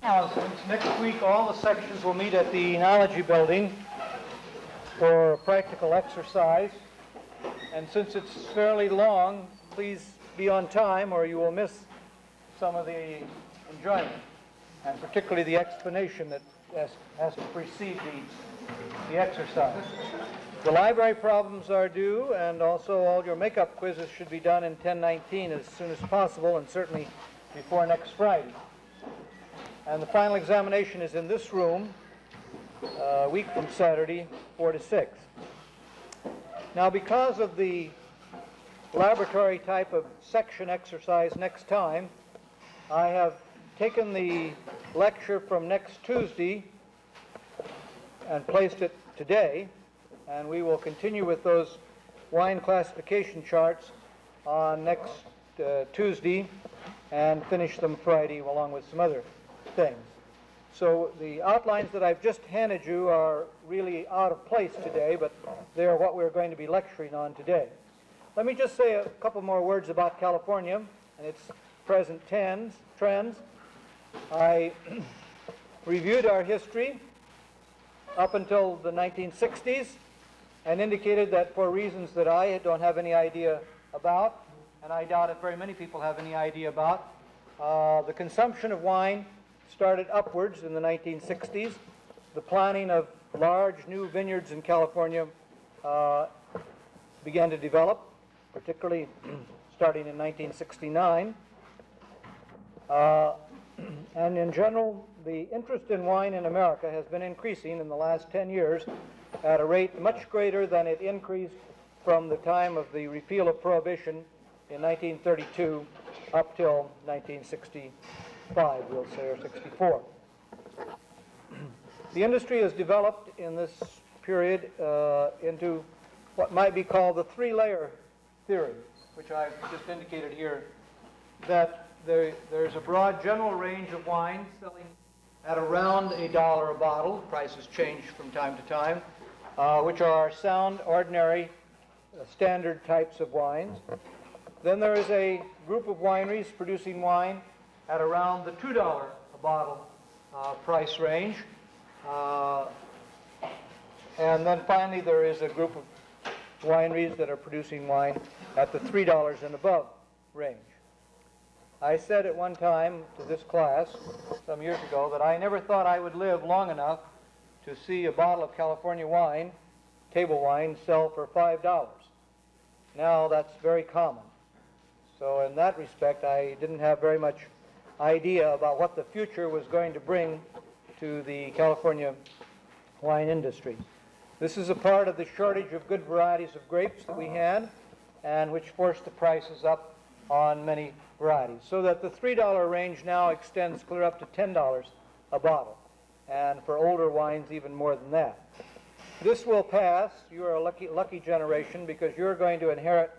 Since next week all the sections will meet at the Enology building for practical exercise, and since it's fairly long, please be on time or you will miss some of the enjoyment, and particularly the explanation that has to precede the exercise. The library problems are due, and also all your makeup quizzes should be done in 1019 as soon as possible, and certainly before next Friday. And the final examination is in this room, a week from Saturday, 4 to 6. Now, because of the laboratory type of section exercise next time, I have taken the lecture from next Tuesday and placed it today, and we will continue with those wine classification charts on next Tuesday and finish them Friday along with some other things. So the outlines that I've just handed you are really out of place today, but they are what we're going to be lecturing on today. Let me just say a couple more words about California and its present trends. I reviewed our history up until the 1960s and indicated that for reasons that I don't have any idea about, and I doubt if very many people have any idea about, the consumption of wine started upwards in the 1960s. The planting of large new vineyards in California began to develop, particularly starting in 1969. And in general, the interest in wine in America has been increasing in the last 10 years at a rate much greater than it increased from the time of the repeal of Prohibition in 1932 up till 1965, we'll say, or 64. The industry has developed in this period into what might be called the three-layer theory, which I've just indicated here, that there's a broad general range of wines selling at around $1 a bottle. Prices change from time to time, which are sound, ordinary, standard types of wines. Then there is a group of wineries producing wine at around the $2 a bottle price range. And then finally there is a group of wineries that are producing wine at the $3 and above range. I said at one time to this class some years ago that I never thought I would live long enough to see a bottle of California wine, table wine, sell for $5. Now that's very common. So in that respect, I didn't have very much idea about what the future was going to bring to the California wine industry. This is a part of the shortage of good varieties of grapes that we had, and which forced the prices up on many varieties, so that the $3 range now extends clear up to $10 a bottle, and for older wines even more than that. This will pass. You are a lucky generation, because you're going to inherit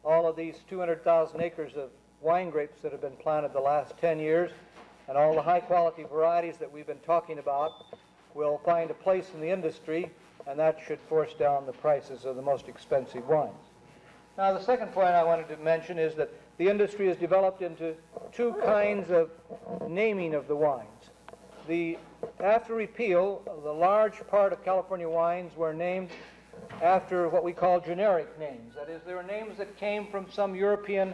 all of these 200,000 acres of wine grapes that have been planted the last 10 years, and all the high-quality varieties that we've been talking about will find a place in the industry, and that should force down the prices of the most expensive wines. Now, the second point I wanted to mention is that the industry has developed into two kinds of naming of the wines. After repeal, the large part of California wines were named after what we call generic names. That is, they were names that came from some European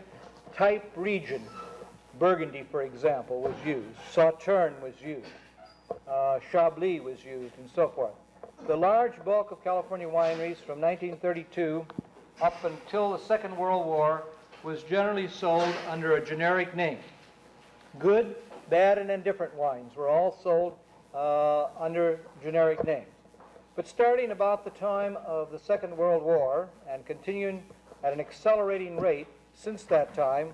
type region. Burgundy, for example, was used. Sauterne was used. Chablis was used, and so forth. The large bulk of California wineries from 1932 up until the Second World War was generally sold under a generic name. Good, bad, and indifferent wines were all sold under generic names. But starting about the time of the Second World War and continuing at an accelerating rate since that time,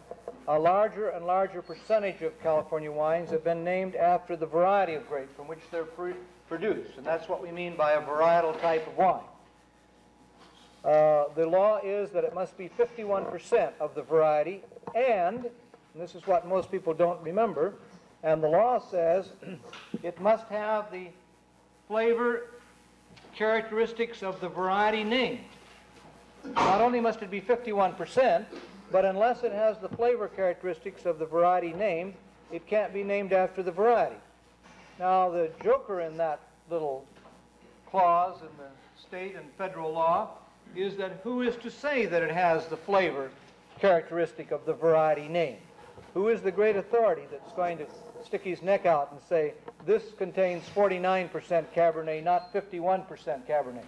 a larger and larger percentage of California wines have been named after the variety of grape from which they're produced, and that's what we mean by a varietal type of wine. The law is that it must be 51% of the variety, and this is what most people don't remember, and the law says it must have the flavor characteristics of the variety named. Not only must it be 51%, but unless it has the flavor characteristics of the variety named, it can't be named after the variety. Now, the joker in that little clause in the state and federal law is that who is to say that it has the flavor characteristic of the variety name? Who is the great authority that's going to stick his neck out and say, this contains 49% Cabernet, not 51% Cabernet?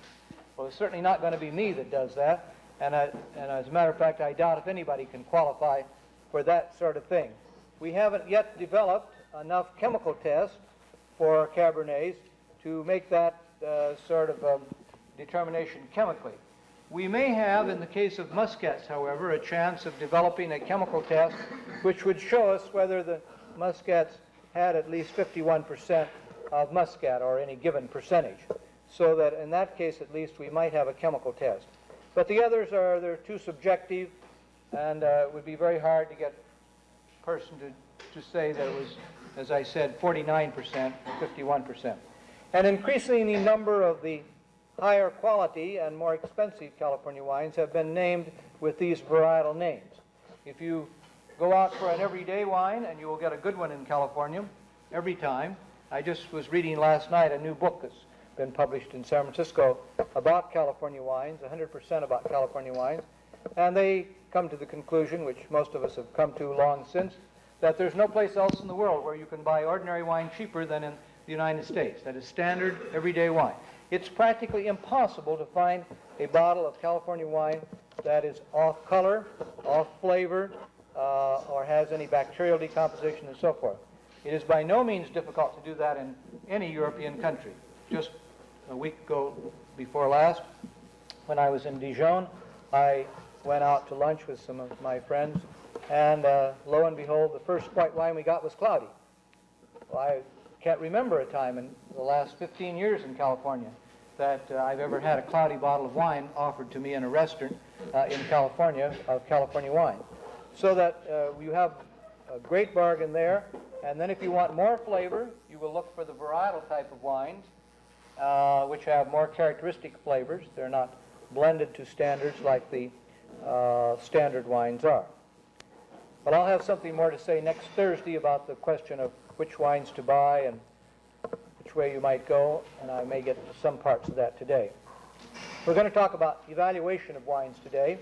Well, it's certainly not going to be me that does that, and as a matter of fact, I doubt if anybody can qualify for that sort of thing. We haven't yet developed enough chemical tests for Cabernets to make that sort of determination chemically. We may have, in the case of Muscats, however, a chance of developing a chemical test which would show us whether the Muscats had at least 51% of Muscat, or any given percentage, so that in that case at least we might have a chemical test. But the others they're too subjective, and it would be very hard to get a person to say that it was, as I said, 49% or 51%. And increasingly, the number of the higher quality and more expensive California wines have been named with these varietal names. If you go out for an everyday wine, and you will get a good one in California every time. I just was reading last night a new book that's been published in San Francisco about California wines, 100% about California wines, and they come to the conclusion, which most of us have come to long since, that there's no place else in the world where you can buy ordinary wine cheaper than in the United States. That is standard everyday wine. It's practically impossible to find a bottle of California wine that is off color, off flavor, or has any bacterial decomposition and so forth. It is by no means difficult to do that in any European country. Just a week ago before last, when I was in Dijon, I went out to lunch with some of my friends, and lo and behold, the first white wine we got was cloudy. Well, I can't remember a time in the last 15 years in California that I've ever had a cloudy bottle of wine offered to me in a restaurant in California of California wine. So that you have a great bargain there, and then if you want more flavor, you will look for the varietal type of wines, which have more characteristic flavors. They're not blended to standards like the standard wines are. But I'll have something more to say next Thursday about the question of which wines to buy and which way you might go, and I may get to some parts of that today. We're going to talk about evaluation of wines today,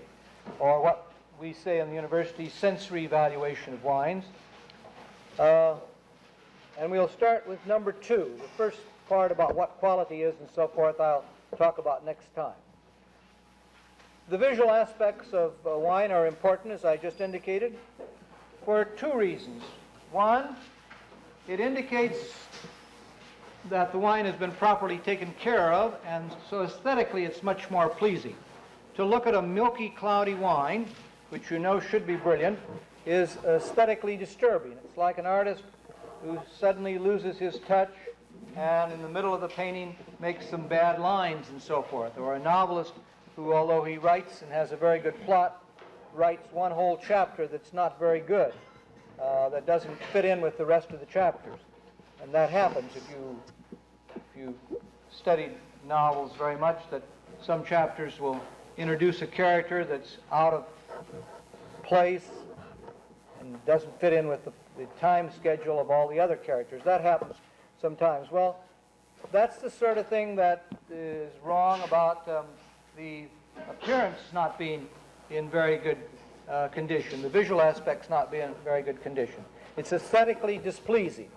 or what we say in the university, sensory evaluation of wines. And we'll start with number 2. The first part about what quality is and so forth I'll talk about next time. The visual aspects of wine are important, as I just indicated, for 2 reasons. One, it indicates that the wine has been properly taken care of, and so aesthetically it's much more pleasing. To look at a milky, cloudy wine, which you know should be brilliant, is aesthetically disturbing. It's like an artist who suddenly loses his touch and in the middle of the painting makes some bad lines and so forth, or a novelist who, although he writes and has a very good plot, writes one whole chapter that's not very good, that doesn't fit in with the rest of the chapters. And that happens if you studied novels very much, that some chapters will introduce a character that's out of place and doesn't fit in with the time schedule of all the other characters. That happens sometimes. Well, that's the sort of thing that is wrong about the appearance not being in very good condition, the visual aspects not being in very good condition. It's aesthetically displeasing.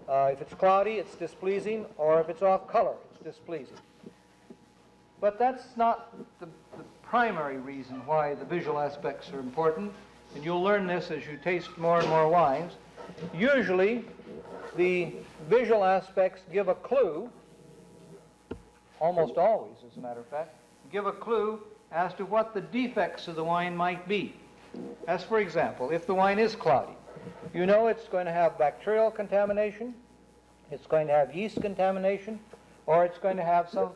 If it's cloudy, it's displeasing, or if it's off color, it's displeasing. But that's not the primary reason why the visual aspects are important, and you'll learn this as you taste more and more wines. Usually, the visual aspects give a clue, almost always, as a matter of fact, give a clue as to what the defects of the wine might be. As for example, if the wine is cloudy, you know it's going to have bacterial contamination, it's going to have yeast contamination, or it's going to have some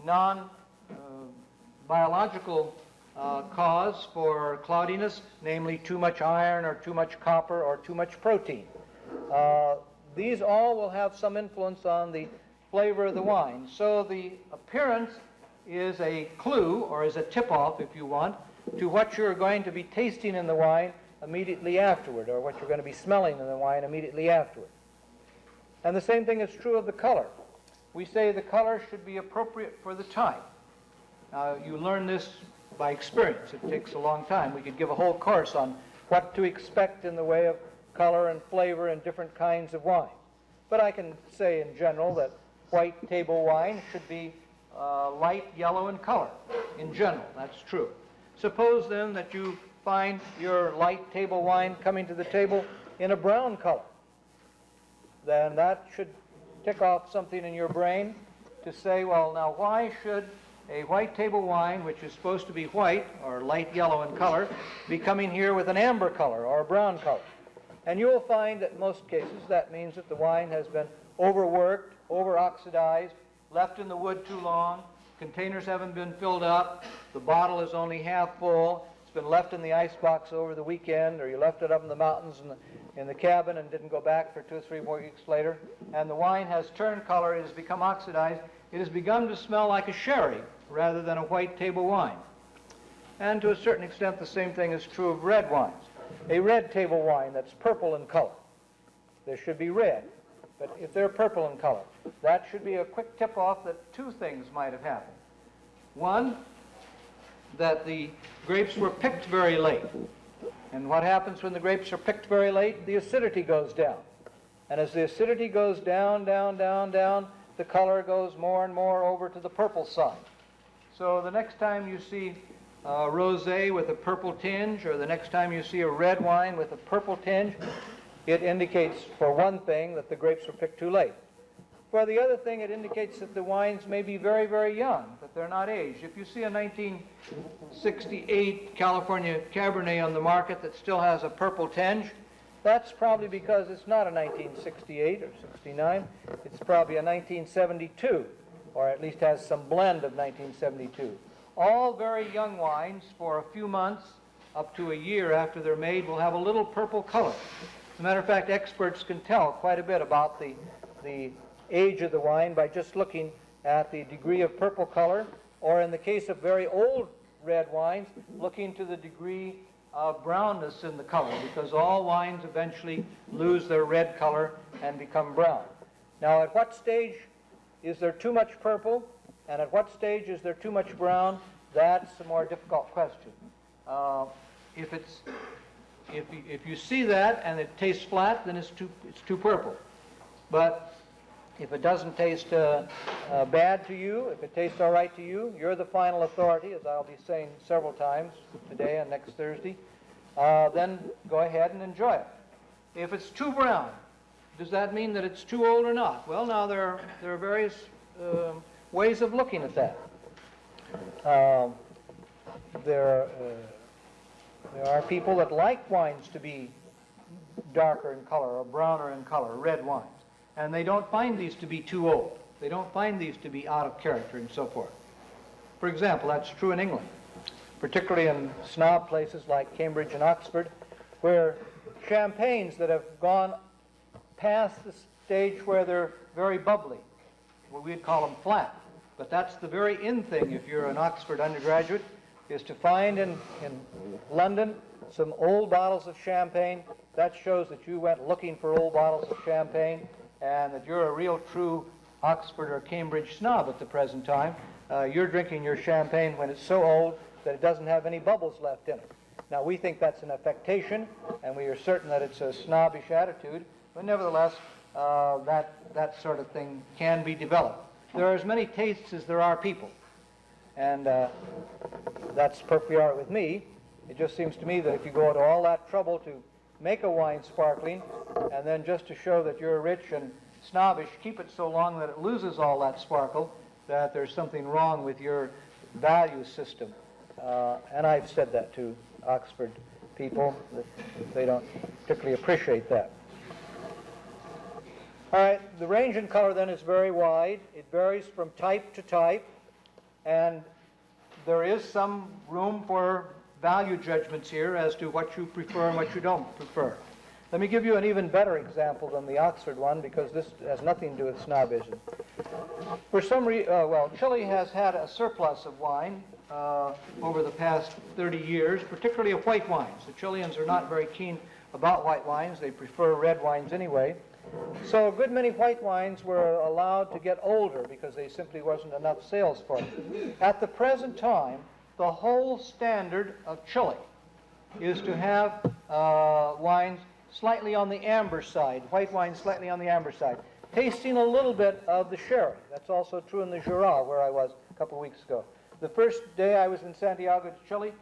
non-biological cause for cloudiness, namely too much iron or too much copper or too much protein. These all will have some influence on the flavor of the wine. So the appearance is a clue, or is a tip-off, if you want, to what you're going to be tasting in the wine immediately afterward, or what you're going to be smelling in the wine immediately afterward. And the same thing is true of the color. We say the color should be appropriate for the time. You learn this by experience. It takes a long time. We could give a whole course on what to expect in the way of color and flavor in different kinds of wine. But I can say in general that white table wine should be light yellow in color. In general, that's true. Suppose then that you find your light table wine coming to the table in a brown color. Then that should tick off something in your brain to say, well, now why should a white table wine, which is supposed to be white or light yellow in color, be coming here with an amber color or a brown color? And you will find that in most cases that means that the wine has been overworked, over-oxidized, left in the wood too long, containers haven't been filled up, the bottle is only half full, it's been left in the icebox over the weekend, or you left it up in the mountains in the cabin and didn't go back for 2 or 3 more weeks later, and the wine has turned color, it has become oxidized, it has begun to smell like a sherry rather than a white table wine. And to a certain extent the same thing is true of red wines. A red table wine that's purple in color, there should be red, but if they're purple in color, that should be a quick tip-off that 2 things might have happened. One, that the grapes were picked very late. And what happens when the grapes are picked very late? The acidity goes down. And as the acidity goes down, down, down, down, the color goes more and more over to the purple side. So the next time you see a rosé with a purple tinge, or the next time you see a red wine with a purple tinge, it indicates, for one thing, that the grapes were picked too late. For the other thing, it indicates that the wines may be very, very young, that they're not aged. If you see a 1968 California Cabernet on the market that still has a purple tinge, that's probably because it's not a 1968 or 69. It's probably a 1972, or at least has some blend of 1972. All very young wines, for a few months, up to a year after they're made, will have a little purple color. As a matter of fact, experts can tell quite a bit about the age of the wine by just looking at the degree of purple color, or in the case of very old red wines, looking to the degree of brownness in the color, because all wines eventually lose their red color and become brown. Now, at what stage is there too much purple, and at what stage is there too much brown? That's a more difficult question. If you see that and it tastes flat, then it's too purple. But if it doesn't taste bad to you, if it tastes all right to you, you're the final authority, as I'll be saying several times today and next Thursday, then go ahead and enjoy it. If it's too brown, does that mean that it's too old or not? Well, now there are various ways of looking at that. There are people that like wines to be darker in color or browner in color, red wines. And they don't find these to be too old. They don't find these to be out of character and so forth. For example, that's true in England, particularly in snob places like Cambridge and Oxford, where champagnes that have gone past the stage where they're very bubbly, well, we'd call them flat. But that's the very in thing if you're an Oxford undergraduate, is to find in London some old bottles of champagne. That shows that you went looking for old bottles of champagne, and that you're a real true Oxford or Cambridge snob at the present time. You're drinking your champagne when it's so old that it doesn't have any bubbles left in it. Now, we think that's an affectation, and we are certain that it's a snobbish attitude, but nevertheless, that sort of thing can be developed. There are as many tastes as there are people, and that's perfectly all right with me. It just seems to me that if you go to all that trouble to make a wine sparkling, and then just to show that you're rich and snobbish, keep it so long that it loses all that sparkle, that there's something wrong with your value system. And I've said that to Oxford people, that they don't particularly appreciate that. All right, the range in color then is very wide. It varies from type to type, and there is some room for value judgments here as to what you prefer and what you don't prefer. Let me give you an even better example than the Oxford one, because this has nothing to do with snobism. For some reason, Chile has had a surplus of wine over the past 30 years, particularly of white wines. The Chileans are not very keen about white wines. They prefer red wines anyway. So a good many white wines were allowed to get older because there simply wasn't enough sales for them. At the present time, the whole standard of Chile is to have wines slightly on the amber side, white wines slightly on the amber side, tasting a little bit of the sherry. That's also true in the Jura, where I was a couple of weeks ago. The first day I was in Santiago de Chile,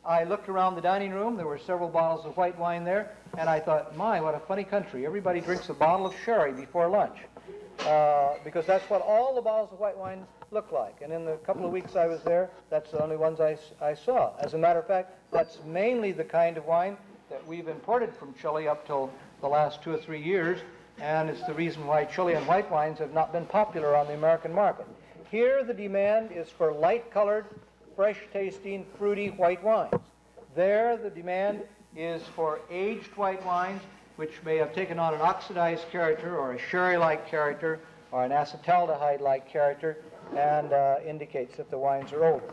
I looked around the dining room. There were several bottles of white wine there, and I thought, my, what a funny country. Everybody drinks a bottle of sherry before lunch, because that's what all the bottles of white wine look like. And in the couple of weeks I was there, that's the only ones I saw. As a matter of fact, that's mainly the kind of wine that we've imported from Chile up till the last 2 or 3 years, and it's the reason why Chilean white wines have not been popular on the American market. Here the demand is for light-colored, fresh-tasting, fruity white wines. There the demand is for aged white wines, which may have taken on an oxidized character or a sherry-like character or an acetaldehyde-like character, and indicates that the wines are older.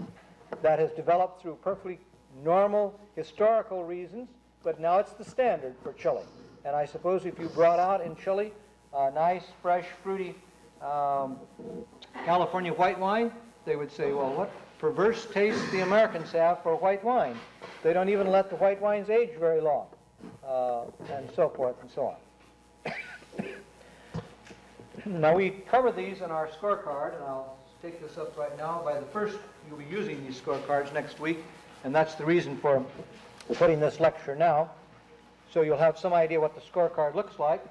That has developed through perfectly normal historical reasons, but now it's the standard for Chile. And I suppose if you brought out in Chile a nice, fresh, fruity California white wine, they would say, well, what perverse taste the Americans have for white wine. They don't even let the white wines age very long, and so forth and so on. Now, we cover these in our scorecard, and I'll take this up right now. By the first, you'll be using these scorecards next week, and that's the reason for putting this lecture now, so you'll have some idea what the scorecard looks like.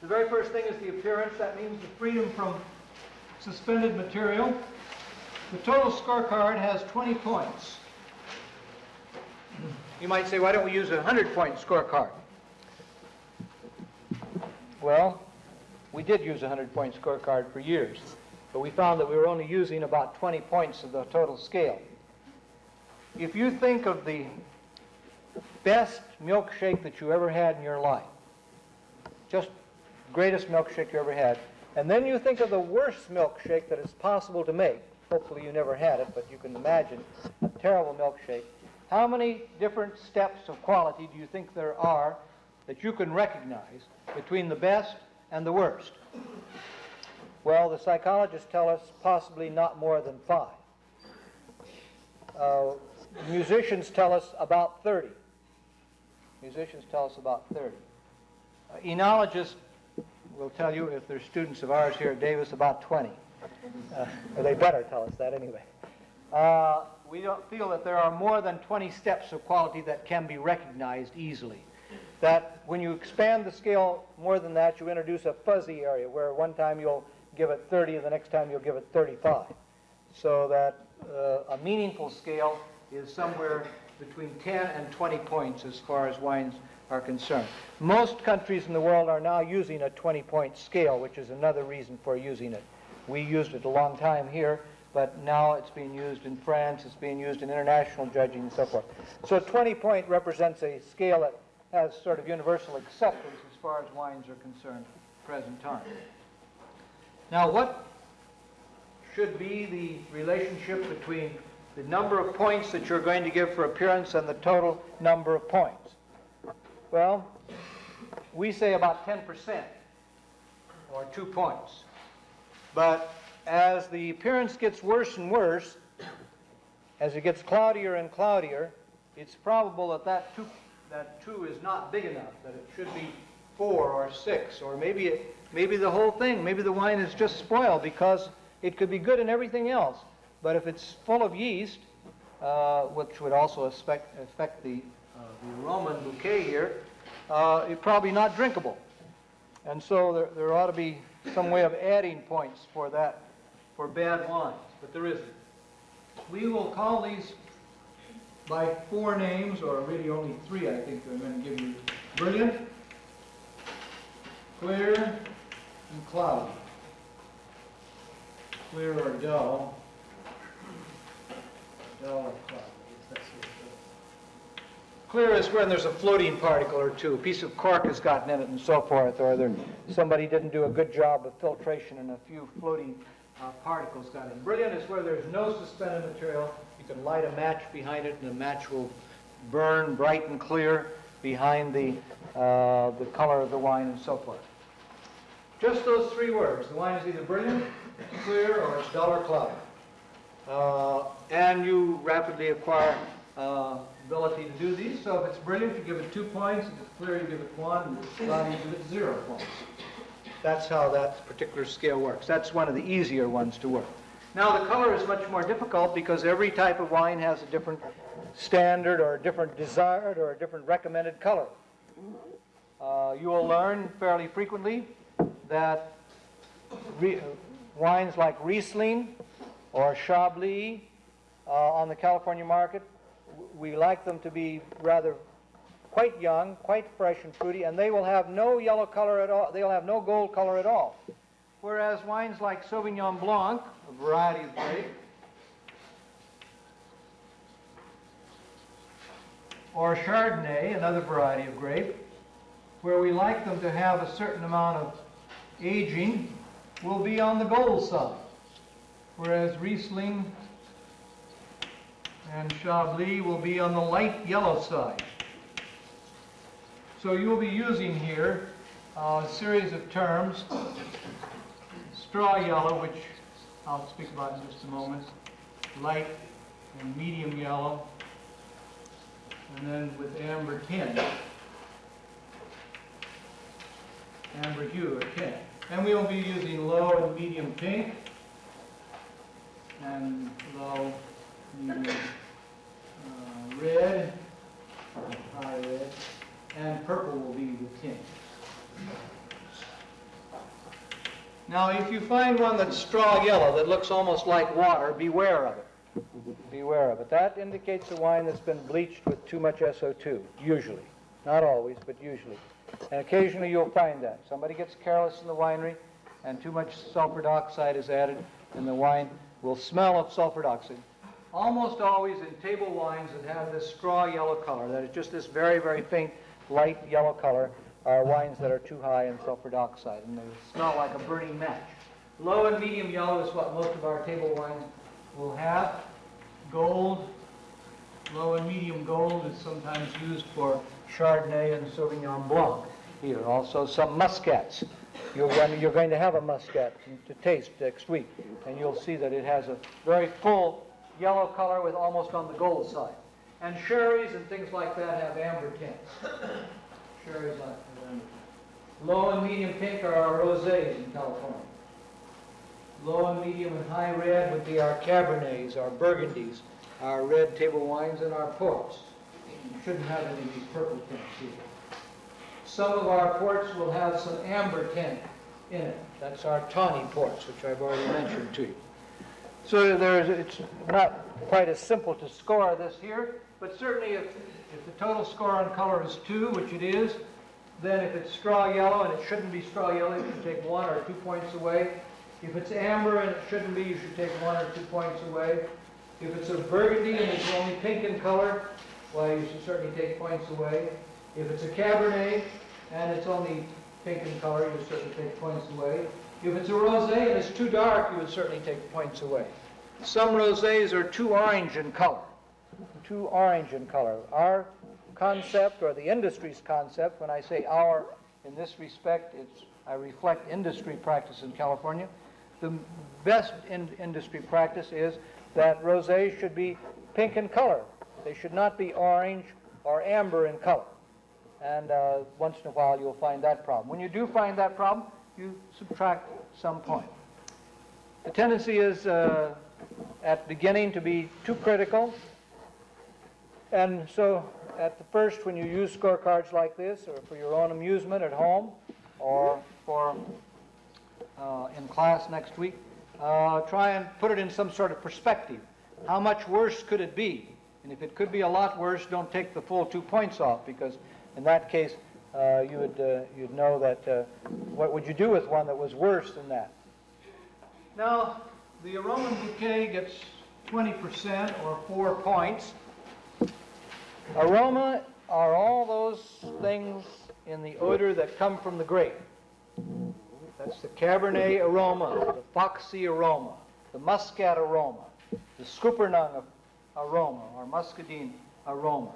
The very first thing is the appearance. That means the freedom from suspended material. The total scorecard has 20 points. You might say, why don't we use a 100-point scorecard? Well, we did use a 100-point scorecard for years, but we found that we were only using about 20 points of the total scale. If you think of the best milkshake that you ever had in your life, just greatest milkshake you ever had, and then you think of the worst milkshake that is possible to make, hopefully you never had it, but you can imagine a terrible milkshake, how many different steps of quality do you think there are that you can recognize between the best and the worst? Well, the psychologists tell us possibly not more than 5. Musicians tell us about 30. Musicians tell us about 30. Enologists will tell you, if they're students of ours here at Davis, about 20. Or they better tell us that anyway. We don't feel that there are more than 20 steps of quality that can be recognized easily. That when you expand the scale more than that, you introduce a fuzzy area where one time you'll give it 30 and the next time you'll give it 35. So that a meaningful scale is somewhere between 10 and 20 points as far as wines are concerned. Most countries in the world are now using a 20-point scale, which is another reason for using it. We used it a long time here, but now it's being used in France, it's being used in international judging and so forth. So a 20-point represents a scale that has sort of universal acceptance as far as wines are concerned at the present time. Now, what should be the relationship between the number of points that you're going to give for appearance and the total number of points? Well, we say about 10%, or 2 points. But as the appearance gets worse and worse, as it gets cloudier and cloudier, it's probable that that 2 is not big enough, that it should be 4 or 6, or maybe the whole thing, maybe the wine is just spoiled because it could be good in everything else. But if it's full of yeast, which would also affect the aroma and bouquet here, it's probably not drinkable. And so there ought to be some way of adding points for that, for bad wines, but there isn't. We will call these by 4 names, or really only 3, I think I'm going to give you. Brilliant, clear, and cloudy. Clear or dull. Dull or cloudy. Clear is when there's a floating particle or two. A piece of cork has gotten in it and so forth, or somebody didn't do a good job of filtration and a few floating particles got in. Brilliant is where there's no suspended material. You can light a match behind it and the match will burn bright and clear behind the color of the wine and so forth. Just those three words. The wine is either brilliant, clear, or it's dull or cloudy. And you rapidly acquire ability to do these. So if it's brilliant, you give it 2 points. If it's clear, you give it 1. If it's cloudy, you give it 0 points. That's how that particular scale works. That's one of the easier ones to work. Now, the color is much more difficult because every type of wine has a different standard or a different desired or a different recommended color. You will learn fairly frequently that wines like Riesling or Chablis on the California market, we like them to be rather quite young, quite fresh and fruity, and they will have no yellow color at all. They'll have no gold color at all. Whereas wines like Sauvignon Blanc, a variety of grape, or Chardonnay, another variety of grape, where we like them to have a certain amount of aging, will be on the gold side. Whereas Riesling and Chablis will be on the light yellow side. So you will be using here a series of terms, straw yellow, which I'll speak about in just a moment, light and medium yellow, and then with amber tint, amber hue or tint. And we will be using low and medium pink, and low, medium red, high red, and purple will be the tint. Now, if you find one that's straw yellow that looks almost like water, beware of it. Beware of it. That indicates a wine that's been bleached with too much SO2, usually. Not always, but usually. And occasionally you'll find that. Somebody gets careless in the winery and too much sulfur dioxide is added and the wine will smell of sulfur dioxide. Almost always in table wines that have this straw yellow color, that is just this very, very faint light yellow color, are wines that are too high in sulfur dioxide and they smell like a burning match. Low and medium yellow is what most of our table wines will have. Gold, low and medium gold is sometimes used for Chardonnay and Sauvignon Blanc here. Also some muscats. You're going to have a muscat to taste next week, and you'll see that it has a very full yellow color with almost on the gold side. And sherries and things like that have amber tints. Sherries like amber. Low and medium pink are our rosés in California. Low and medium and high red would be our Cabernets, our Burgundies, our red table wines, and our ports. You shouldn't have any of these purple tints here. Some of our ports will have some amber tint in it. That's our tawny ports, which I've already mentioned to you. So it's not quite as simple to score this here, but certainly if the total score on color is 2, which it is, then if it's straw yellow, and it shouldn't be straw yellow, you should take 1 or 2 points away. If it's amber and it shouldn't be, you should take 1 or 2 points away. If it's a burgundy and it's only pink in color, well, you should certainly take points away. If it's a Cabernet and it's only pink in color, you would certainly take points away. If it's a rosé and it's too dark, you would certainly take points away. Some rosés are too orange in color. Too orange in color. Our concept, or the industry's concept, when I say our in this respect, I reflect industry practice in California. The best industry practice is that rosés should be pink in color. They should not be orange or amber in color. And once in a while you'll find that problem. When you do find that problem, you subtract some point. The tendency is at beginning to be too critical. And so at the first, when you use scorecards like this, or for your own amusement at home, or for in class next week, try and put it in some sort of perspective. How much worse could it be? And if it could be a lot worse, don't take the full 2 points off, because in that case, you'd know that what would you do with one that was worse than that? Now, the aroma bouquet gets 20% or 4 points. Aroma are all those things in the odor that come from the grape. That's the Cabernet aroma, the Foxy aroma, the Muscat aroma, the Scuppernong aroma, or Muscadine aroma.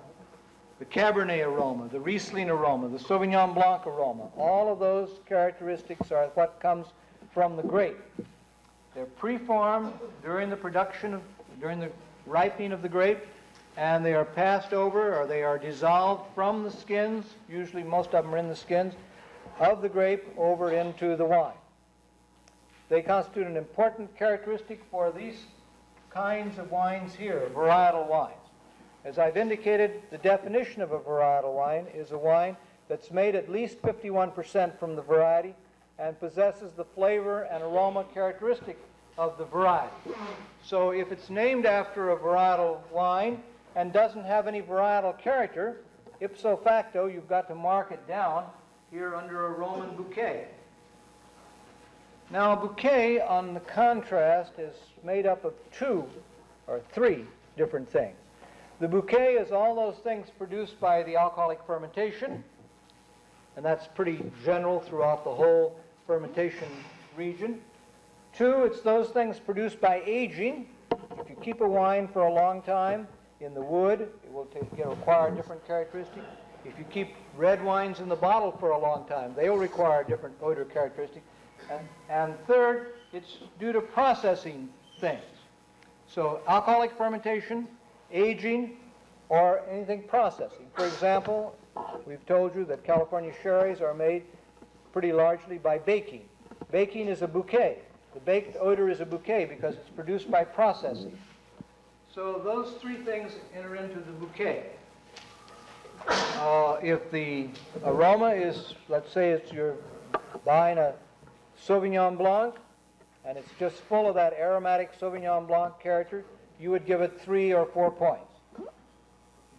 the Cabernet aroma, the Riesling aroma, the Sauvignon Blanc aroma. All of those characteristics are what comes from the grape. They're preformed during the during the ripening of the grape, and they are passed over, or they are dissolved from the skins, usually most of them are in the skins, of the grape over into the wine. They constitute an important characteristic for these kinds of wines here, varietal wines. As I've indicated, the definition of a varietal wine is a wine that's made at least 51% from the variety and possesses the flavor and aroma characteristic of the variety. So if it's named after a varietal wine and doesn't have any varietal character, ipso facto, you've got to mark it down here under a Roman bouquet. Now, a bouquet, on the contrast, is made up of two or three different things. The bouquet is all those things produced by the alcoholic fermentation, and that's pretty general throughout the whole fermentation region. Two, it's those things produced by aging. If you keep a wine for a long time in the wood, it will require different characteristics. If you keep red wines in the bottle for a long time, they will require different odor characteristics. And third, it's due to processing things. So alcoholic fermentation, aging, or anything processing. For example, we've told you that California sherries are made pretty largely by baking. Baking is a bouquet. The baked odor is a bouquet because it's produced by processing. So those three things enter into the bouquet. If the aroma is, let's say you're buying a Sauvignon Blanc, and it's just full of that aromatic Sauvignon Blanc character, you would give it 3 or 4 points. You'd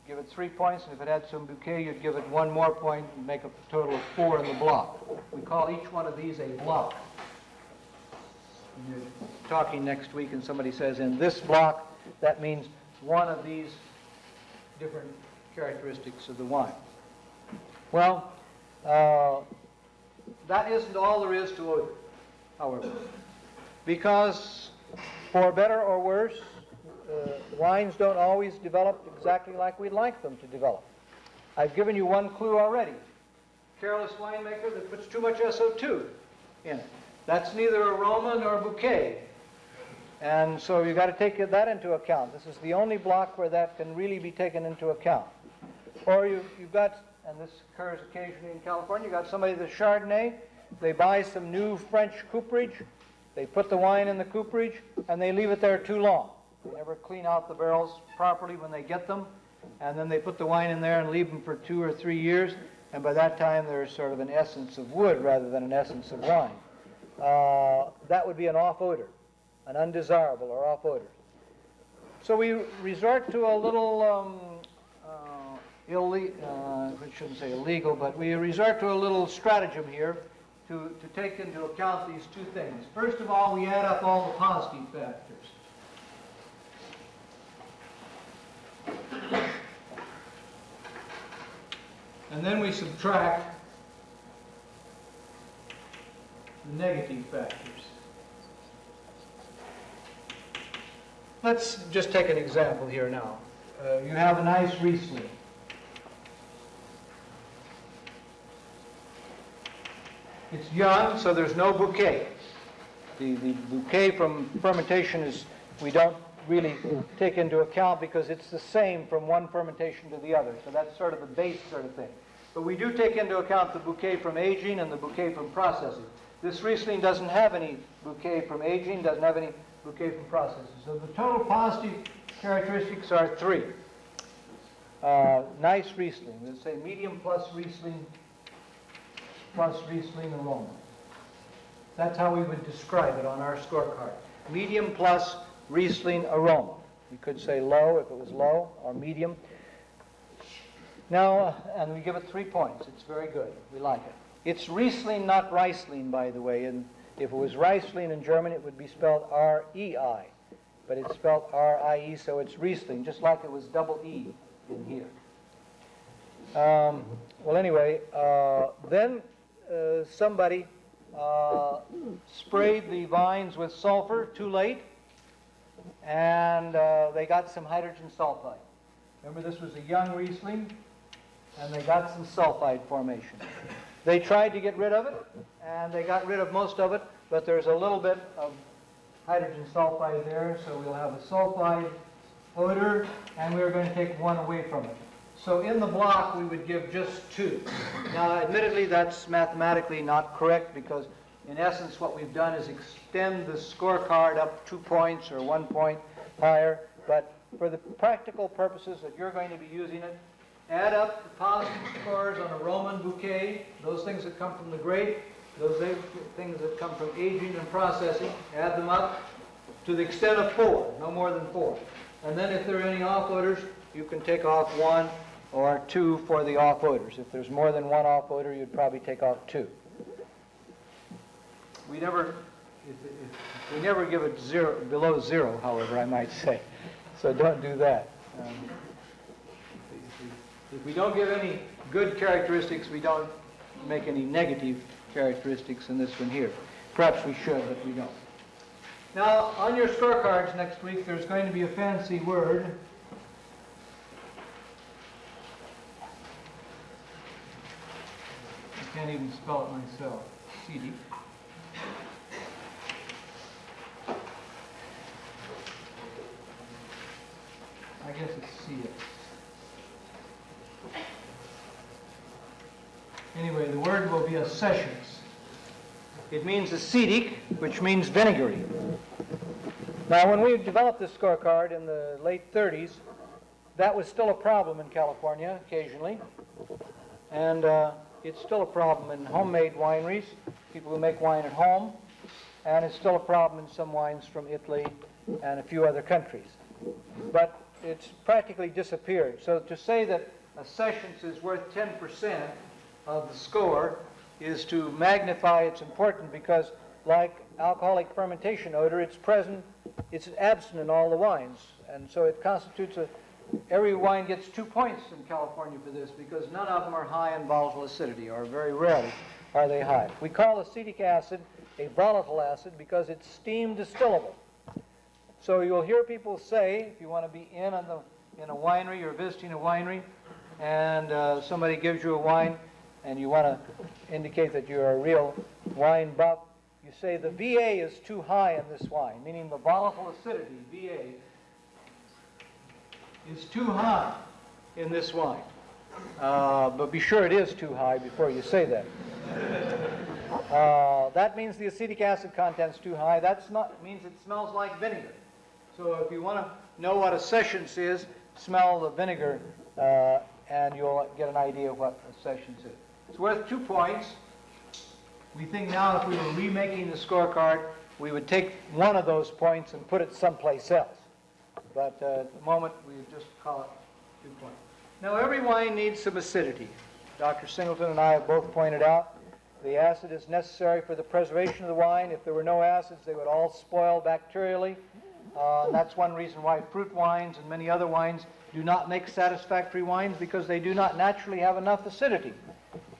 give it 3 points, and if it had some bouquet, you'd give it 1 more point and make a total of 4 in the block. We call each one of these a block. When you're talking next week and somebody says, in this block, that means one of these different characteristics of the wine. Well, that isn't all there is to odor, however, because for better or worse, wines don't always develop exactly like we'd like them to develop. I've given you one clue already. Careless winemaker that puts too much SO2 in it. That's neither aroma nor bouquet. And so you've got to take that into account. This is the only block where that can really be taken into account. Or you've got, and this occurs occasionally in California, you've got somebody that's Chardonnay, they buy some new French cooperage, they put the wine in the cooperage, and they leave it there too long. They never clean out the barrels properly when they get them, and then they put the wine in there and leave them for 2 or 3 years, and by that time there's sort of an essence of wood rather than an essence of wine. That would be an off odor, an undesirable or off odor. So we resort to a little we shouldn't say illegal, but we resort to a little stratagem here to take into account these two things. First of all, we add up all the positive factors. And then we subtract the negative factors. Let's just take an example here now. You have a nice Riesling. It's young, so there's no bouquet. The bouquet from fermentation is, we don't really take into account because it's the same from one fermentation to the other. So that's sort of the base sort of thing. But we do take into account the bouquet from aging and the bouquet from processing. This Riesling doesn't have any bouquet from aging, doesn't have any bouquet from processing. So the total positive characteristics are 3. Nice Riesling. Let's say medium plus Riesling aroma. That's how we would describe it on our scorecard. Medium plus Riesling aroma. We could say low if it was low, or medium. Now, and we give it 3 points. It's very good. We like it. It's Riesling, not Riesling, by the way. And if it was Riesling in German, it would be spelled R-E-I. But it's spelled R-I-E, so it's Riesling, just like it was double E in here. Well, anyway, then somebody sprayed the vines with sulfur too late, and they got some hydrogen sulfide. Remember, this was a young Riesling, and they got some sulfide formation. They tried to get rid of it, and they got rid of most of it, but there's a little bit of hydrogen sulfide there, so we'll have a sulfide odor, and we're going to take one away from it. So in the block, we would give just 2. Now, admittedly, that's mathematically not correct, because in essence, what we've done is extend the scorecard up 2 points or 1 point higher, but for the practical purposes that you're going to be using it, add up the positive scores on Aroma and Bouquet, those things that come from the grape, those things that come from aging and processing, add them up to the extent of 4, no more than 4. And then if there are any off odors, you can take off 1 or 2 for the off odors. If there's more than 1 off odor, you'd probably take off 2. We never give it below 0, however, I might say. So don't do that. If we don't give any good characteristics, we don't make any negative characteristics in this one here. Perhaps we should, but we don't. Now, on your scorecards next week, there's going to be a fancy word. I can't even spell it myself. CD. I guess it's CS. Anyway, the word will be accessions. It means acetic, which means vinegary. Now, when we developed this scorecard in the late 30s, that was still a problem in California occasionally. And it's still a problem in homemade wineries, people who make wine at home. And it's still a problem in some wines from Italy and a few other countries. But it's practically disappeared. So to say that accessions is worth 10% of the score is to magnify its importance, because like alcoholic fermentation odor, it's present, it's absent in all the wines. And so it constitutes every wine gets 2 points in California for this, because none of them are high in volatile acidity, or very rarely are they high. We call acetic acid a volatile acid because it's steam distillable. So you'll hear people say, if you want to be in a winery or visiting a winery, and somebody gives you a wine, and you want to indicate that you're a real wine buff, you say the VA is too high in this wine, meaning the volatile acidity, VA, is too high in this wine. But be sure it is too high before you say that. That means the acetic acid content's too high. That means it smells like vinegar. So if you want to know what accessions is, smell the vinegar, and you'll get an idea of what accessions is. It's worth 2 points. We think now if we were remaking the scorecard, we would take one of those points and put it someplace else. But at the moment, we would just call it 2 points. Now, every wine needs some acidity. Dr. Singleton and I have both pointed out the acid is necessary for the preservation of the wine. If there were no acids, they would all spoil bacterially. And that's one reason why fruit wines and many other wines do not make satisfactory wines, because they do not naturally have enough acidity.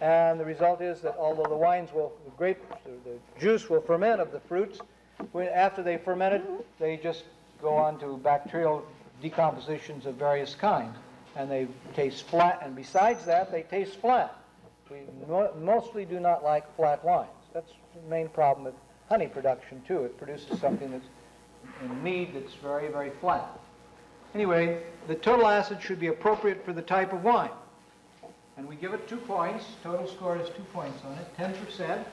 And the result is that although the juice will ferment of the fruits, after they ferment it, they just go on to bacterial decompositions of various kinds. And they taste flat, and besides that, they taste flat. We mostly do not like flat wines. That's the main problem with honey production, too. It produces something that's in mead that's very, very flat. Anyway, the total acid should be appropriate for the type of wine. And we give it 2 points. Total score is 2 points on it, 10%.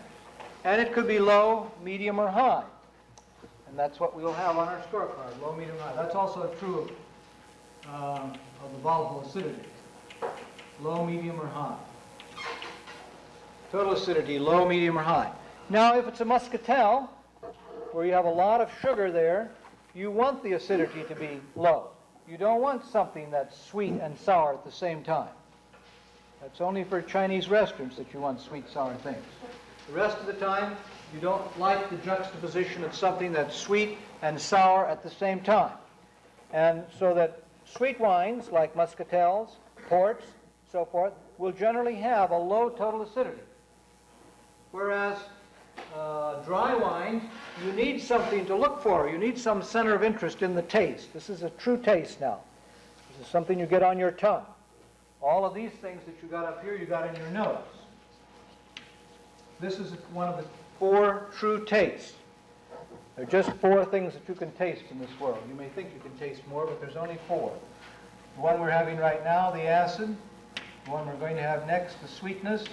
And it could be low, medium, or high. And that's what we'll have on our scorecard, low, medium, high. That's also true of the volatile acidity. Low, medium, or high. Total acidity, low, medium, or high. Now, if it's a muscatel, where you have a lot of sugar there, you want the acidity to be low. You don't want something that's sweet and sour at the same time. That's only for Chinese restaurants that you want sweet, sour things. The rest of the time, you don't like the juxtaposition of something that's sweet and sour at the same time. And so that sweet wines, like muscatels, ports, so forth, will generally have a low total acidity. Whereas dry wines, you need something to look for. You need some center of interest in the taste. This is a true taste now. This is something you get on your tongue. All of these things that you got up here, you got in your nose. This is one of the 4 true tastes. There are just 4 things that you can taste in this world. You may think you can taste more, but there's only 4. The one we're having right now, the acid. The one we're going to have next, the sweetness.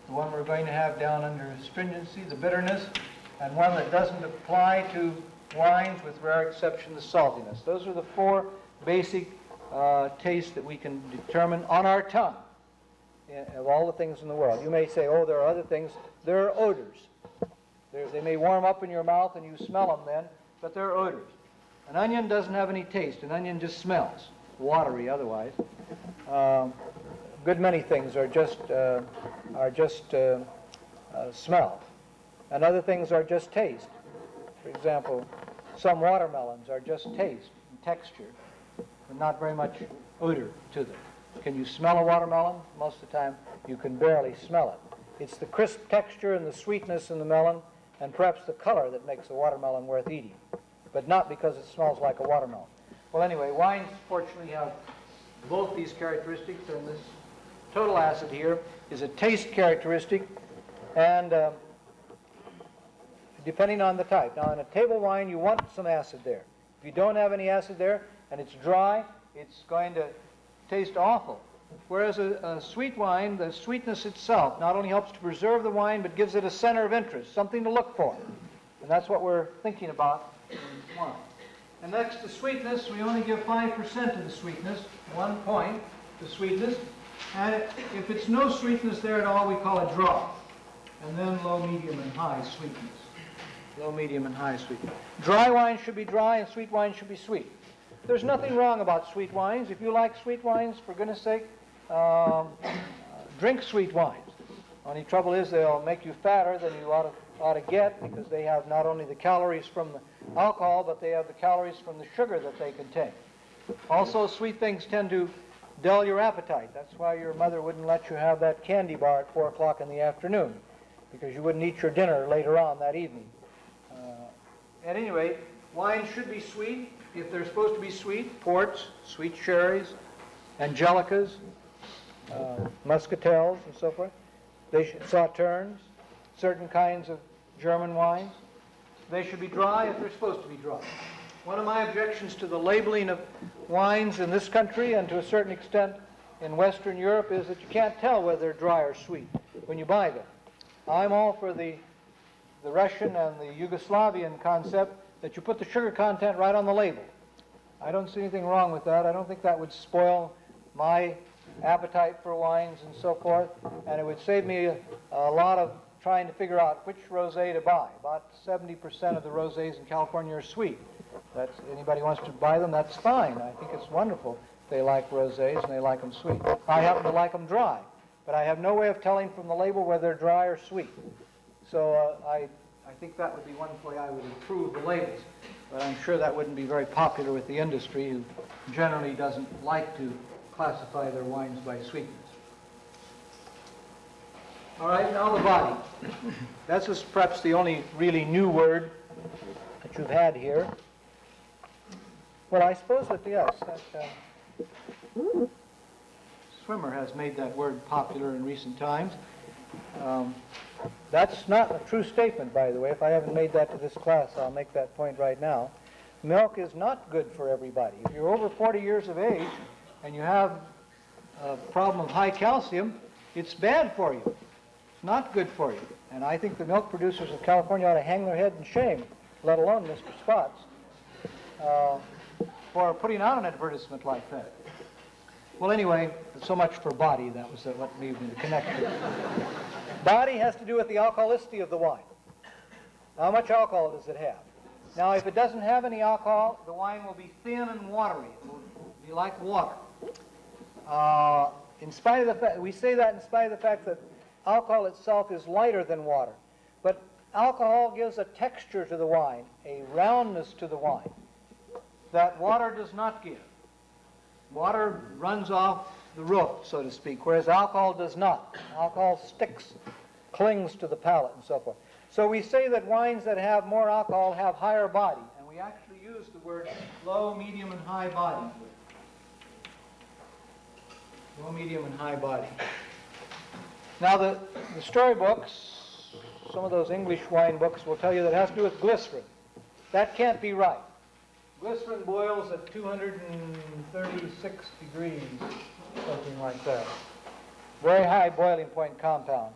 The one we're going to have down under astringency, the bitterness. And one that doesn't apply to wines, with rare exception, the saltiness. Those are the 4 basic tastes that we can determine on our tongue of all the things in the world. You may say, oh, there are other things. There are odors. They may warm up in your mouth and you smell them then, but they're odors. An onion doesn't have any taste. An onion just smells, watery otherwise. A good many things are just smell, and other things are just taste. For example, some watermelons are just taste and texture, but not very much odor to them. Can you smell a watermelon? Most of the time, you can barely smell it. It's the crisp texture and the sweetness in the melon, and perhaps the color that makes a watermelon worth eating, but not because it smells like a watermelon. Well, anyway, wines fortunately have both these characteristics, and this total acid here is a taste characteristic, and depending on the type. Now, in a table wine, you want some acid there. If you don't have any acid there and it's dry, it's going to taste awful. Whereas a sweet wine, the sweetness itself not only helps to preserve the wine, but gives it a center of interest, something to look for. And that's what we're thinking about in wine. And next, the sweetness, we only give 5% of the sweetness, 1 point to sweetness. And if it's no sweetness there at all, we call it dry. And then low, medium, and high sweetness. Low, medium, and high sweetness. Dry wine should be dry, and sweet wine should be sweet. There's nothing wrong about sweet wines. If you like sweet wines, for goodness sake, drink sweet wines. Only trouble is they'll make you fatter than you ought to get, because they have not only the calories from the alcohol, but they have the calories from the sugar that they contain. Also, sweet things tend to dull your appetite. That's why your mother wouldn't let you have that candy bar at 4 o'clock in the afternoon, because you wouldn't eat your dinner later on that evening. At any rate, wines should be sweet. If they're supposed to be sweet, ports, sweet sherries, angelicas, muscatels, and so forth. They should, sauternes, certain kinds of German wines. They should be dry if they're supposed to be dry. One of my objections to the labeling of wines in this country, and to a certain extent in Western Europe, is that you can't tell whether they're dry or sweet when you buy them. I'm all for the Russian and the Yugoslavian concept that you put the sugar content right on the label. I don't see anything wrong with that. I don't think that would spoil my appetite for wines and so forth, and it would save me a lot of trying to figure out which rosé to buy. About 70% of the rosés in California are sweet. Anybody wants to buy them, that's fine. I think it's wonderful they like rosés and they like them sweet. I happen to like them dry, but I have no way of telling from the label whether they're dry or sweet. So I think that would be one way I would improve the labels. But I'm sure that wouldn't be very popular with the industry, who generally doesn't like to classify their wines by sweetness. All right, now the body. That's perhaps the only really new word that you've had here. Well, I suppose that, yes, Swimmer has made that word popular in recent times. That's not a true statement, by the way. If I haven't made that to this class, I'll make that point right now. Milk is not good for everybody. If you're over 40 years of age and you have a problem of high calcium, it's bad for you. It's not good for you. And I think the milk producers of California ought to hang their head in shame, let alone Mr. Spots, for putting out an advertisement like that. Well, anyway, so much for body. That was what made me the connection. Body has to do with the alcoholicity of the wine. How much alcohol does it have? Now, if it doesn't have any alcohol, the wine will be thin and watery. It will be like water. In spite of the fact, we say that in spite of the fact that alcohol itself is lighter than water. But alcohol gives a texture to the wine, a roundness to the wine, that water does not give. Water runs off the roof, so to speak, whereas alcohol does not. Alcohol sticks, clings to the palate, and so forth. So we say that wines that have more alcohol have higher body, and we actually use the word low, medium, and high body. low, medium, and high body. Now the storybooks, some of those English wine books will tell you that it has to do with glycerin. That can't be right. Glycerin boils at 236 degrees, something like that. Very high boiling point compound.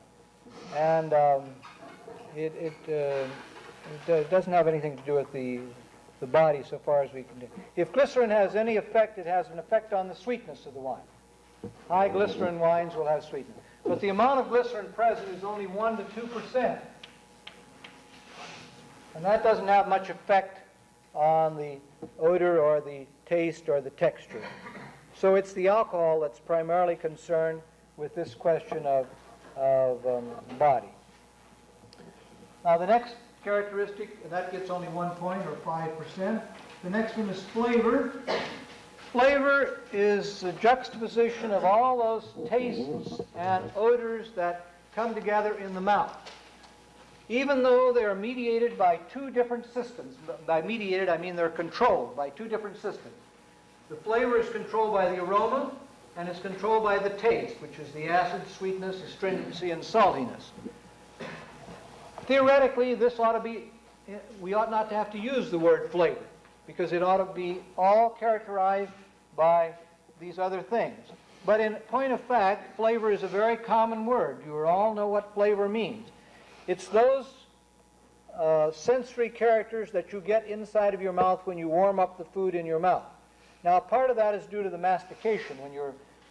And it doesn't have anything to do with the body so far as we can do. If glycerin has any effect, it has an effect on the sweetness of the wine. High glycerin wines will have sweetness. But the amount of glycerin present is only 1 to 2%. And that doesn't have much effect on the odor or the taste or the texture. So it's the alcohol that's primarily concerned with this question of body. Now the next characteristic, and that gets only 1 point or 5%. The next one is flavor. Flavor is the juxtaposition of all those tastes and odors that come together in the mouth. Even though they are mediated by two different systems, by mediated I mean they're controlled by two different systems. The flavor is controlled by the aroma and is controlled by the taste, which is the acid, sweetness, astringency, and saltiness. Theoretically, this ought to be, we ought not to have to use the word flavor, because it ought to be all characterized by these other things. But in point of fact, flavor is a very common word. You all know what flavor means. It's those sensory characters that you get inside of your mouth when you warm up the food in your mouth. Now, part of that is due to the mastication.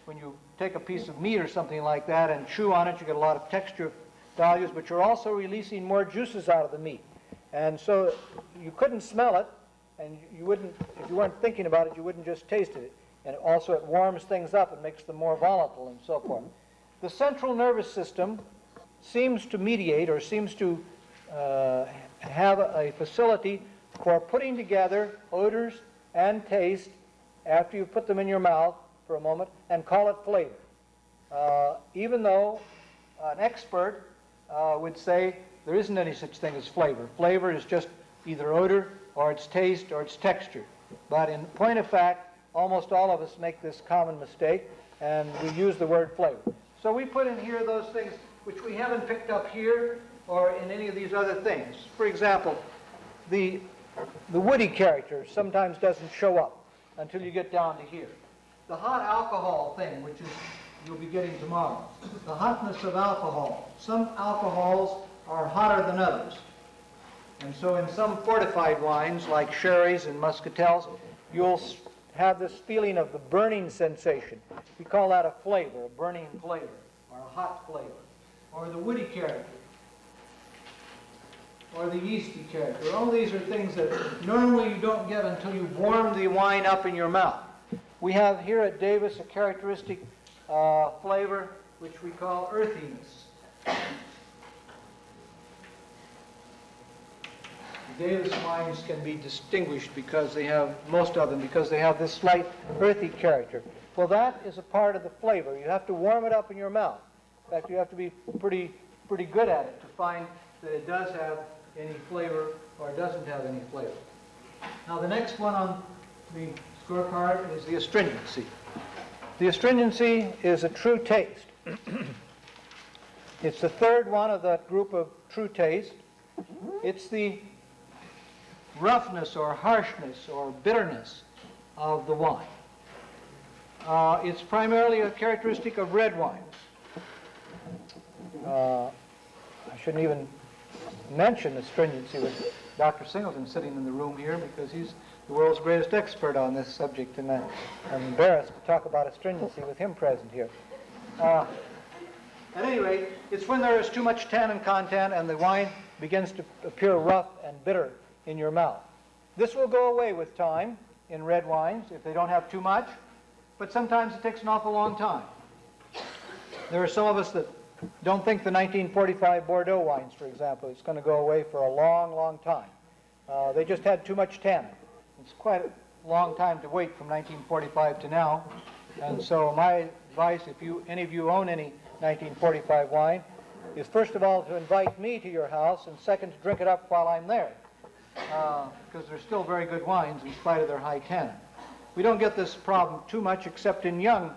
When you take a piece of meat or something like that and chew on it, you get a lot of texture values, but you're also releasing more juices out of the meat. And so you couldn't smell it, and you wouldn't, if you weren't thinking about it, you wouldn't just taste it. And also it warms things up and makes them more volatile and so forth. The central nervous system seems to mediate or seems to have a facility for putting together odors and taste after you put them in your mouth for a moment and call it flavor. Even though an expert would say there isn't any such thing as flavor. Flavor is just either odor or its taste or its texture. But in point of fact, almost all of us make this common mistake, and we use the word flavor. So we put in here those things which we haven't picked up here or in any of these other things. For example, the woody character sometimes doesn't show up until you get down to here. The hot alcohol thing, which is you'll be getting tomorrow. The hotness of alcohol. Some alcohols are hotter than others. And so in some fortified wines, like sherries and muscatels, you'll have this feeling of the burning sensation. We call that a flavor, a burning flavor, or a hot flavor. Or the woody character, or the yeasty character. All these are things that normally you don't get until you warm the wine up in your mouth. We have here at Davis a characteristic flavor which we call earthiness. The Davis wines can be distinguished because they have, most of them, because they have this slight earthy character. Well, that is a part of the flavor. You have to warm it up in your mouth. In fact, you have to be pretty good at it to find that it does have any flavor or doesn't have any flavor. Now, the next one on the scorecard is the astringency. The astringency is a true taste. It's the third one of that group of true taste. It's the roughness or harshness or bitterness of the wine. It's primarily a characteristic of red wines. I shouldn't even mention astringency with Dr. Singleton sitting in the room here, because he's the world's greatest expert on this subject, and I'm embarrassed to talk about astringency with him present here. At any rate, it's when there is too much tannin content and the wine begins to appear rough and bitter in your mouth. This will go away with time in red wines if they don't have too much, but sometimes it takes an awful long time. There are some of us that don't think the 1945 Bordeaux wines, for example, is going to go away for a long, long time. They just had too much tannin. It's quite a long time to wait from 1945 to now. And so my advice, if any of you own any 1945 wine, is first of all to invite me to your house, and second to drink it up while I'm there, because they're still very good wines in spite of their high tannin. We don't get this problem too much except in young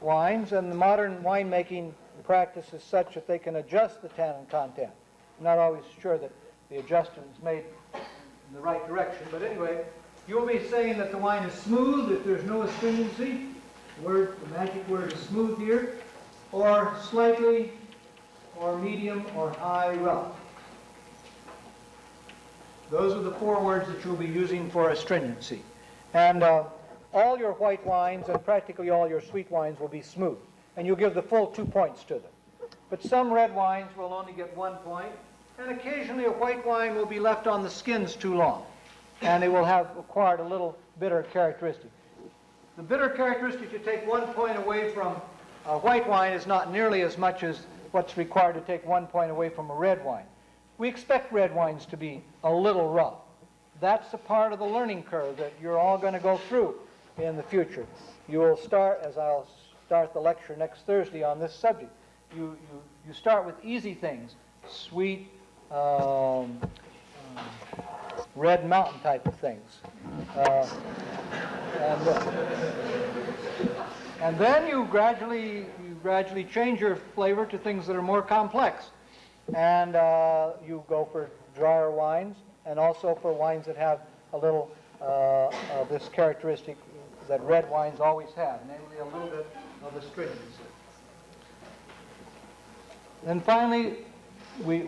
wines, and the modern winemaking practice is such that they can adjust the tannin content. I'm not always sure that the adjustment is made in the right direction, but anyway, you'll be saying that the wine is smooth if there's no astringency. The magic word is smooth here, or slightly, or medium, or high rough. Those are the 4 words that you'll be using for astringency. And all your white wines and practically all your sweet wines will be smooth, and you'll give the full 2 points to them. But some red wines will only get 1 point, and occasionally a white wine will be left on the skins too long, and it will have acquired a little bitter characteristic. The bitter characteristic to take 1 point away from a white wine is not nearly as much as what's required to take 1 point away from a red wine. We expect red wines to be a little rough. That's a part of the learning curve that you're all going to go through in the future. You will start, as I'll start the lecture next Thursday on this subject, you start with easy things, sweet, red mountain type of things. And then you gradually change your flavor to things that are more complex. And you go for drier wines, and also for wines that have a little of this characteristic that red wines always have, namely a little bit of astringency. Then finally, we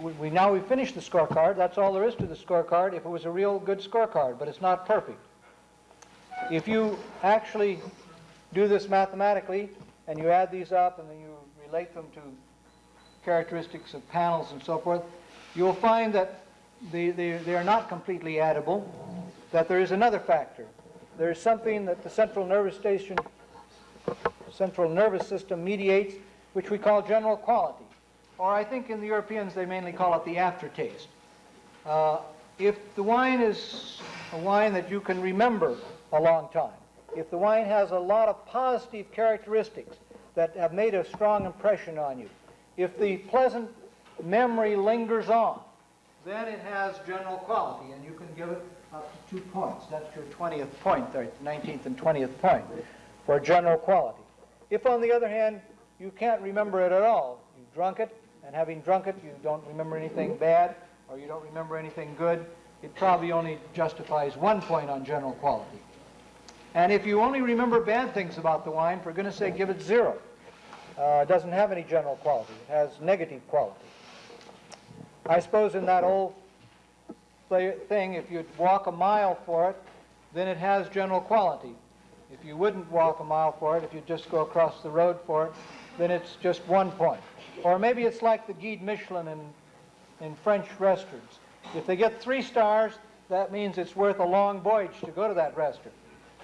finished the scorecard. That's all there is to the scorecard if it was a real good scorecard, but it's not perfect. If you actually do this mathematically, and you add these up, and then you relate them to characteristics of panels and so forth, you'll find that they are not completely addable, that there is another factor. There is something that the central nervous system mediates, which we call general quality. Or I think in the Europeans they mainly call it the aftertaste. If the wine is a wine that you can remember a long time, if the wine has a lot of positive characteristics that have made a strong impression on you, if the pleasant memory lingers on, then it has general quality, and you can give it up to 2 points. That's your 20th point, there, 19th and 20th point for general quality. If, on the other hand, you can't remember it at all, you've drunk it, and having drunk it, you don't remember anything bad, or you don't remember anything good, it probably only justifies 1 point on general quality. And if you only remember bad things about the wine, for goodness sake, give it 0. It doesn't have any general quality. It has negative quality. I suppose in that old thing, if you'd walk a mile for it, then it has general quality. If you wouldn't walk a mile for it, if you just go across the road for it, then it's just 1 point. Or maybe it's like the guide Michelin in French restaurants. If they get 3 stars, that means it's worth a long voyage to go to that restaurant.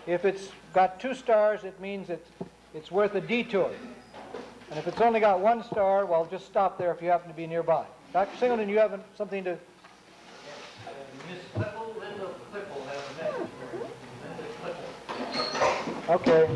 If it's got 2 stars, it means it's worth a detour. And if it's only got 1 star, well, just stop there if you happen to be nearby. Dr. Singleton, you have something to... Miss Clipple, Linda Clipple has a message for you. Linda Clipple. Okay.